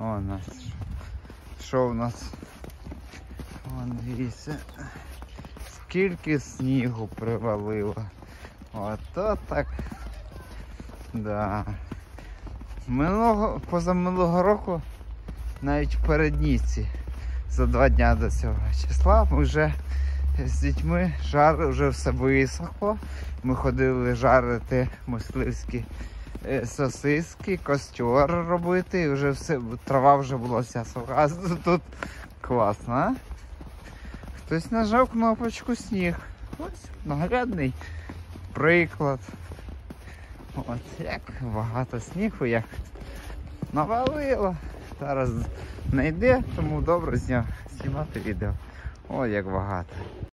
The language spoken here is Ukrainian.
О, нас. Що в нас? Вон, дивіться. Скільки снігу привалило. Ото так. Да. Позаминулого року, навіть в передніці, за 2 дня до цього числа, ми вже з дітьми вже все висохло. Ми ходили жарити мисливські сосиски, костер робити, і вже все, трава вже була вся суха. Тут класно, а? Хтось нажав кнопочку сніг. Ось наглядний приклад. От як багато снігу, як навалило. Зараз не йде, тому добре знімати відео. О, як багато.